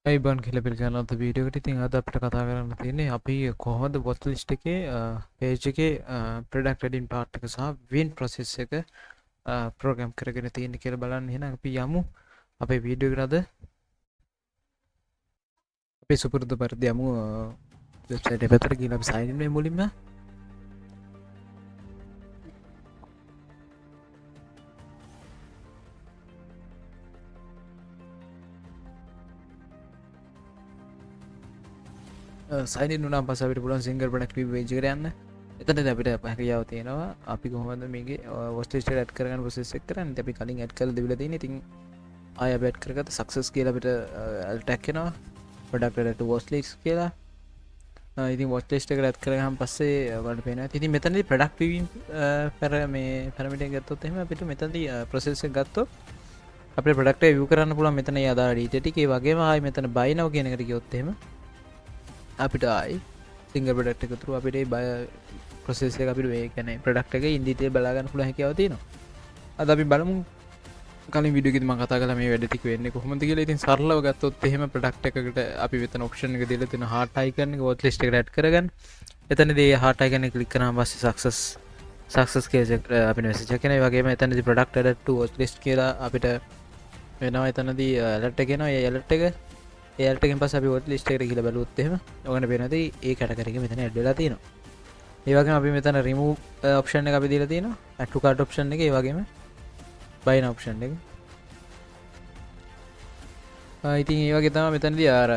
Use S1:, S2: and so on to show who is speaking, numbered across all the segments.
S1: අයිබන් කියලා පිළිගන්නත් වීඩියෝ එකට. ඉතින් අද අපිට කතා කරන්න තියෙන්නේ අපි කොහොමද watch list එකේ page එකේ product heading part එක සහ win process එක program කරගෙන තියෙන්නේ කියලා බලන්න. එහෙනම් අපි යමු අපේ වීඩියෝ එකට. අද අපි සුපුරුදු පරිදි යමු වෙබ්සයිට් එක පැත්තට ගිහලා අපි sign in වෙමු මුලින්ම. sign in වුණාන් පස්සේ අපිට පුළුවන් single product view page එකට යන්න. එතනදී අපිට හැකියාව තියෙනවා අපි කොහොමද මේකේ watch list එක add කරගන්න process එක කරන්නේ. ඉතින් අපි කලින් add කරලා දෙවිලා තියෙන්නේ. ඉතින් ආය අපි add කරගත්ත success කියලා අපිට tag එනවා product add to watch list කියලා. ඉතින් watch list එකට add කරගහම පස්සේ ඔයාලට පේනවා. ඉතින් මෙතනදී product viewing parameter එක ගත්තොත් එහෙම අපිට මෙතනදී process එක ගත්තොත් අපේ product එක view කරන්න පුළුවන් මෙතන ඒ අදාළ detail ටික. ඒ වගේම ආයි මෙතන buy now කියන එකට ගියොත් එහෙම අපිට ආයි single product එක through අපිට buy process එක අපිට මේ කියන්නේ product එක in detail බලා ගන්න පුළුවන් හැකියාව තියෙනවා. අද අපි බලමු කලින් වීඩියෝ එකේදී මම කතා කළා මේ වැඩ ටික වෙන්නේ කොහොමද කියලා. ඉතින් සරලව ගත්තොත් එහෙම product එකකට අපි මෙතන option එක දීලා තියෙන heart icon එක watch list එකට add කරගන්න. එතනදී heart icon එක click කරාම පස්සේ success කියලා අපිට message එකක් එනවා. ඒ වගේම එතනදී product added to watch list කියලා අපිට වෙනවා. එතනදී alert එක එනවා. ඒ alert එකෙන් පස්සේ අපි watch list එකට ගිහලා බලුවොත් එහෙම ඔයගොල්ලන්ට පේනවා ඒ category එක මෙතන add වෙලා තියෙනවා. ඒ වගේම අපි මෙතන remove option එක අපි දීලා තියෙනවා. add to cart option එක. ඒ වගේම buy now option එක. ඉතින් ඒ වගේ තමයි මෙතනදී අර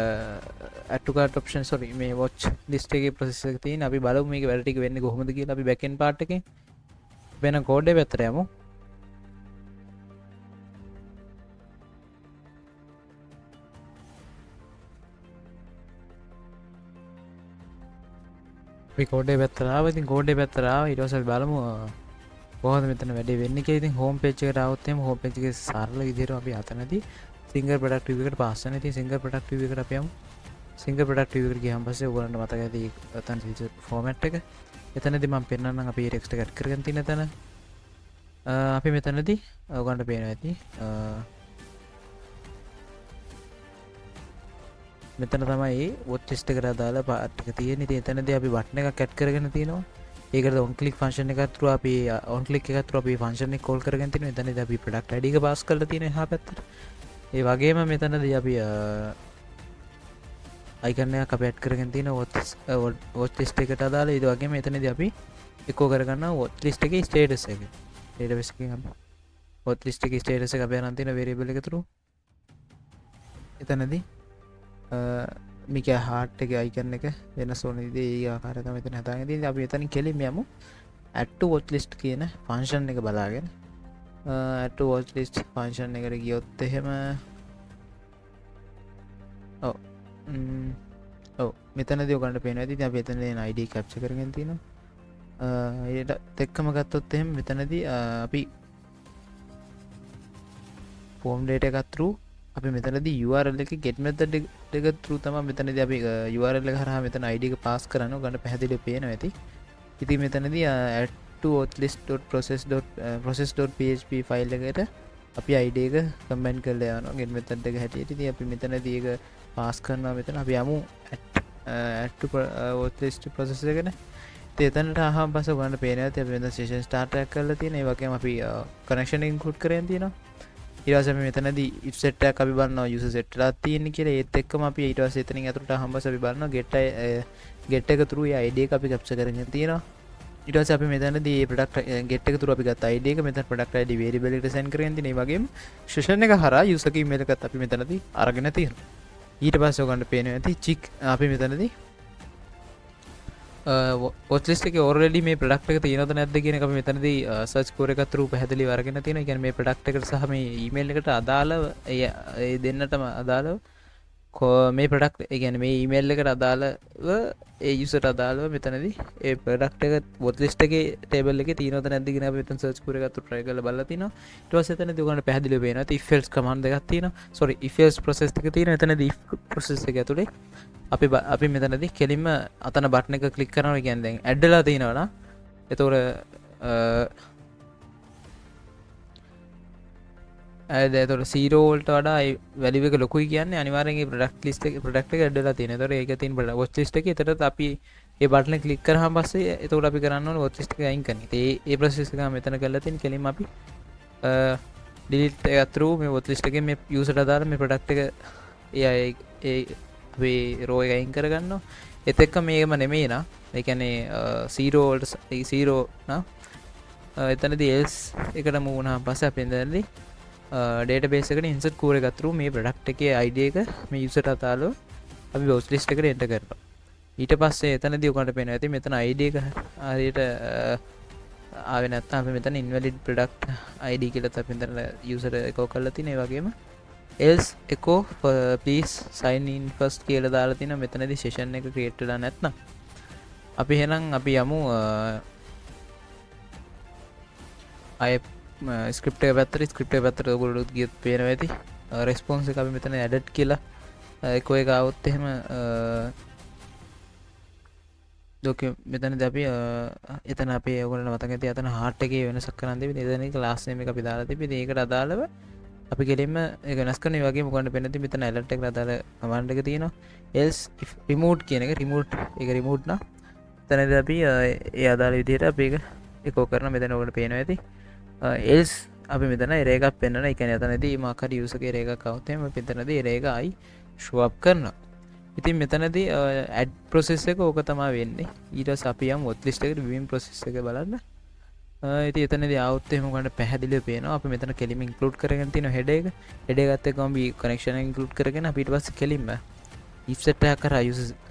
S1: add to cart option මේ watch list එකේ process එක තියෙන. අපි බලමු මේක වැඩ ටික වෙන්නේ කොහොමද කියලා. අපි back end part එකෙන් වෙන code එක පැත්තට යමු. අපි code එක පැත්තට ආවා. ඉතින් code එක පැත්තට ආවා. ඊට පස්සේ අපි බලමු කොහොමද මෙතන වැඩේ වෙන්නේ කියලා. ඉතින් home page එකට ආවොත් එහෙම home page එකේ සරල විදිහට අපි අතනදී single product view එකට පාස් වෙනවා. ඉතින් single product view එකට අපි යමු. single product view එකට ගියාම පස්සේ ඔයගොල්ලන්ට මතක ඇති එතන තියෙන format එක. එතනදී මම පෙන්නන්නම් අපි text එක add කරගෙන තියෙන තැන. අපි මෙතනදී ඔයගොල්ලන්ට පේනවා ඇති මෙතන තමයි watch list එකට අදාළ part එක තියෙන්නේ. ඉතින් එතනදී අපි button එකක් add කරගෙන තියෙනවා. ඒකට on click function එක through අපි on click එක through අපි function එක call කරගෙන තියෙනවා. එතනදී අපි product id එක pass කරලා තියෙනවා එහා පැත්තට. ඒ වගේම මෙතනදී අපි icon එකක් අපි add කරගෙන තියෙනවා watch list එකට අදාළ. ඒ වගේම එතනදී අපි echo කරගන්නවා watch list එකේ status එක. database එකෙන් අපි watch list එකේ status එක අපි අරන් තියෙන variable එක through එතනදී මේක heart එකේ icon එක වෙනස් වෙන විදිහේ ඒ ආකාරය තමයි මෙතන හදාගෙන තියෙන්නේ. අපි එතනින් කෙලින්ම යමු add to watch list කියන function එක බලාගෙන add to watch list function එකට ගියොත් එහෙම මෙතනදී ඔයගලන්ට පේනවා ඇති. ඉතින් අපි එතනදී id capture කරගෙන තියෙනවා. ඒකට එක්කම ගත්තොත් එහෙම මෙතනදී අපි form data එකක් through අපි මෙතනදී URL එක get method එක through තමයි මෙතනදී අපි URL එක හරහා මෙතන id එක pass කරනවා. ඔයගලන්ට පැහැදිලිව පේනවා ඇති. ඉතින් මෙතනදී add to watchlist.process.php ෆයිල් එකට අපි id එක කම්බයින් කරලා යනවා get method එක හැටියට. ඉතින් අපි මෙතනදී ඒක pass කරනවා. මෙතන අපි යමු add to watchlist process එකට. ඉතින් එතනට ආවම පස්සේ ඔයගලන්ට පේනවා ඇති අපි මෙතන session start එකක් කරලා තියෙනවා. ඒ වගේම අපි connection එක include කරගෙන තියෙනවා. ඊට පස්සේ අපි මෙතනදී if set එකක් අපි බලනවා user set වෙලා තියෙන්නේ කියලා. ඒත් එක්කම අපි ඊට පස්සේ එතනින් අතුරට ආවම පස්සේ අපි බලනවා get එක through ඒ id එක අපි capture කරගෙන තියෙනවා. ඊට පස්සේ අපි මෙතනදී මේ product get එක through අපි ගත්ත id එක මෙතන product id variable එකට send කරගෙන තියෙනවා. ඒ වගේම session එක හරහා user ගේ email එකත් අපි මෙතනදී අරගෙන තියෙනවා. ඊට පස්සේ ඔයගොල්ලන්ට පේනවා ඇති check අපි මෙතනදී watch list එකේ already මේ product එක තියෙනවද නැද්ද කියන එක අපි මෙතනදී search core එක through පැහැදිලිව අරගෙන තියෙනවා. ඒ කියන්නේ මේ product එකට සහ මේ email එකට අදාළව ඒ දෙන්නටම අදාළව මේ product ඒ කියන්නේ මේ email එකට අදාළව ඒ user අදාළව මෙතනදී ඒ product එක watch list එකේ table එකේ තියෙනවද නැද්ද කියන අපි මෙතන search core එක try කරලා බලලා තිනවා. ඊට පස්සේ එතනදී ඔයගොල්ලන්ට පැහැදිලිව පේනවා if else command දෙකක් තියෙනවා. if else process එක තියෙනවා. එතනදී if process එක ඇතුලේ අපි මෙතනදී කෙලින්ම අතන බටන් එක ක්ලික් කරනවා. කියන්නේ දැන් ඇඩ් වෙලා තියෙනවා නම් එතකොට ඇතොට සීරෝල්ට වඩා වැලික ලොකුයි කියන්න අනිවාරගේ ප්‍රඩක්් ලිස්ට ප්‍රඩක්් ඩලා තින තොර ඒක තින් බට ොස් ලිස්ට එක තට අපි ඒ බටන කලික් කර පස්සේ එතවට අපි කරන්න ොත් ලිස්ට අයින්කන ඒ ප්‍රසික මෙතන කලතින් කෙලිම අපි ඩිලිට ඇතුරු මේ ොත් ලිස්ටගේ මේ යුසට අදාර මේ ප්‍රඩක්් එක ඒ රෝය අයින් කරගන්න එතෙක්ක මේම නෙමේන එකනේ සීරෝල්ට සීරෝ එතන ඒස් එකට මූුණ පස අපෙන්දරලි ඩේට බේසකට ඉන්සට කූර ගතුරු මේ ප්‍රඩක්් එක අයිඩිය එක මේ යුසට අතාලු අපි බෝස් ලිස්ට එකට එන්ට කරනවා ඊට පස්සේ එතන දියකට පෙන ඇති මෙතන අයිඩිය එක ආරයට ආවනත් අප මෙතන ඉන්වලිඩ් ප්‍රඩක්් අයිඩ කියලත් අපිතර යුසර එකෝ කල්ල තිනේ වගේම එල්ස් එකෝ පලිස් සයින්න් ෆස් කියල දාලා තින මෙතනදි ශේෂන් එක ක්‍රේට්ටලා නැත්නම් අපි හෙනම් අපි යමු අය ස්ක්‍රප්ට පැත්තර ස්ක්‍රප්ට පැත්තර ගොලුත් ගියත් පේන ඇති රෙස්පොන්ස අපි මෙතන ඇඩට් කියලා එකෝ එක අවුත් එහෙම දොක මෙතන දැපි එතන අපේ ඔගලට මතක ඇති අතන හාට්ගේ වෙන සක්කරන්ද එතන ලාස්සම එක පිදාලා තිබි ඒකට අදාළව අපි කෙලින්ම වෙනස්කන වගේ මොකට පෙනති මෙතන ඇලට්ක් අදාල මන්ඩක තියෙනවා එල්ස් රිමෝට් කියන එක රිමෝට් එක රිමෝට්න තැනද අපි ඒ අදාළ විදියට අපේ එකෝ කරන මෙතන ඔකට පේන ඇති එල්ස් අපි මෙතන ඒරේකක් පෙන්න්න එක ඇතනද මකර යුසක රේක කවතම පිතනද ඒරේක අයි ශුවප් කරන ඉතින් මෙතනද ඇඩ් ප්‍රොසෙස් එක ඕක තමා වෙන්නේ ඊට සපියම් ොත්ලිස්ටකට විම් ප්‍රසෙස් එක බලන්න ඇති එතනද අවත්තෙමකට පැහදිලි පේන අප මෙතන කෙලිම ඉන්කලුඩ් කරගෙන තින හෙඩ එක හෙඩගත්ත කොම්බි කනෙක්ෂන ඉන්කලුඩ් කරගෙන පිට පස් කෙලින්ම ඉස්සට කර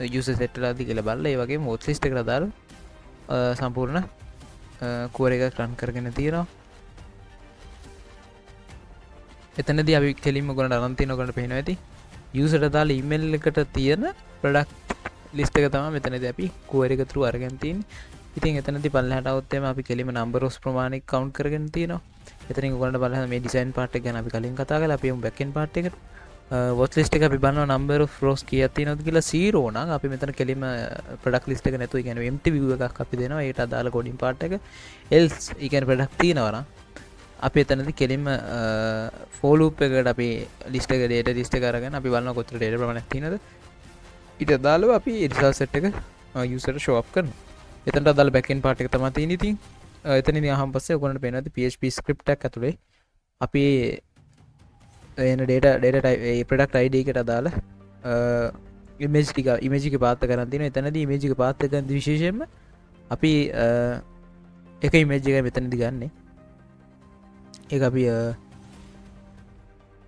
S1: යුස සෙට්ලාදි කියල බල්ල ඒ වගේ මෝත්ලිස්ට කරදාල් සම්පූර්ණ කෝර එක ක්‍රන් කරගෙන තියෙනවා එතනද අපි කෙලින්ම ගොට අරන්ති නොකට පේන ඇති යුසට දාල ඉමල් එකට තියෙන ප්‍රඩක්් ලිස්ටක තම මෙතනද අපි කෝරකතුරු අරගැන්තින් ඉතින් එතනති පල්ලහට අවත්තම අපි කෙලිම නම්බරෝස් ප්‍රමාණක් කවන්් කරගෙන තියන එතන ගොට බල මේ ඩිසයින් පාට් ගැන අපි කලින් කතා කල අපියම් බැකෙන් පාට්ක වොත් ලිස්ට එක අපි බන්න නම්බර ෆරෝස් කියති නොද කියලා සීරෝන අපි මෙතන කෙලිම ප්‍රඩක් ලිස්ට එක නැතු ගැන ම්ට විව එකක් අපි දෙනවා ඒට අදාල ගොඩින් පාට් එක එල්ස් ඉගැන ප්‍රඩක් තියනවන අපි එතනති කෙලින්ම ෆෝලූප් එකට අපි ලිස්ට ඩේට ලිස්ට කරගෙන අපි බලන්න කොතර ඩේට ප්‍රමණ තිනද ඉට දාලව අපි ඉරිසා සට් එක යුසට ශෝප් කරන එතට අදල් බැකෙන් පාට් එක තම තින ඉතින් එතන හම් පස්සේ ගොනට පෙනති PHP ස්ක්‍රප්ටක් ඇතුළේ අපි එන ඩේට ප්‍රඩක්් අයිඩකට අදාල ඉමේජික ඉමේජික පාත කරතින එතනද ඉමේජික පාත්තක විශේෂයෙන්ම අපි එක ඉමේජික මෙතනදි ගන්නේ ඒ අපි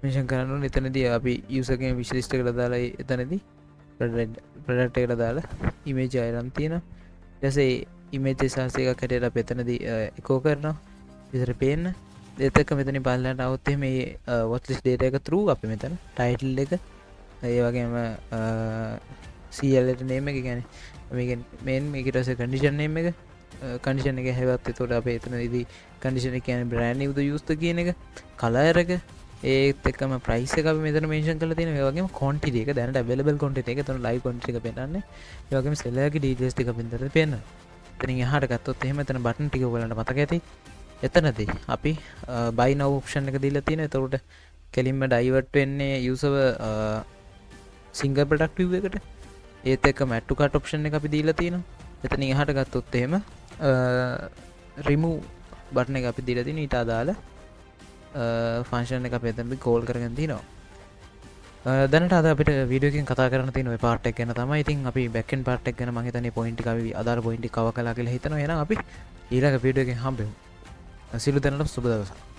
S1: මේෂන් කරන්නු එතනද අපි යුසකෙන් විශලිෂ්ට කළ දාලා එතනද ප්‍රඩක්ට එකට දාලා ඉමේජ අයරම් තියෙන ටසේ ඉමේජ සාසයක කැටට අප එතනද එකෝ කරනවා විතර පේන්න දෙතක මෙතනි පල්ලට අවත්තේ මේ වොත්ලිස් ඩේට එක තුරු අපි මෙතන ටයිටල් එක ඒ වගේම සල්ලට නේම එක ගැන මේන් මේකටස කඩිෂන් නේම එක කඩිෂන එක හැවත් තොට අප එතන දී කඩිෂන කියන බ්‍රෑන්් යුද යුස්ත කියන එක කලායරක ඒත් එක්ම ප්‍රයිස එක මෙතන මේෂන් කල තින වගේ කොන්ටික දැනට බෙලබල් කොන්ට එක තුන ලයි කොන්ටි එක පෙනන්න යගේ සෙල්ලගේ ඩීජස්ටික පින්තර පෙන්න්න තනින් හට ගත්තොත් එහෙම තන බටන් ටික වලට මතක ඇති එතනදී අපි බයි නව ඔප්ෂන් එක දිල්ල තියෙන තොරට කෙලින්ම ඩයිවර්ට් වෙන්නේ යුසව සිංග ප්‍රඩක්ටව එකට ඒත් එක මැට්ටු කට ඔප්ෂන් එක අපි දීලා තියෙන එතන හට ගත්තොත් එහෙම රිමූ බටන එක අපි දිලතින ඉට අදාල ෆංශන එක පෙතැබි කෝල් කරගෙන තිනවා දැනට අද අපිට විඩියකින් කතා කරන තින පාටක් ගැන තම ඉතින් අපි බැකන් පාටක් ගැන මහිතන පොයින්ටි අදාර පොයින්ටි කව කලා කියලා හිතන එන අපි ඊරක පිඩියකින් හම්බෙමු සිලු දැනට සුබදවසා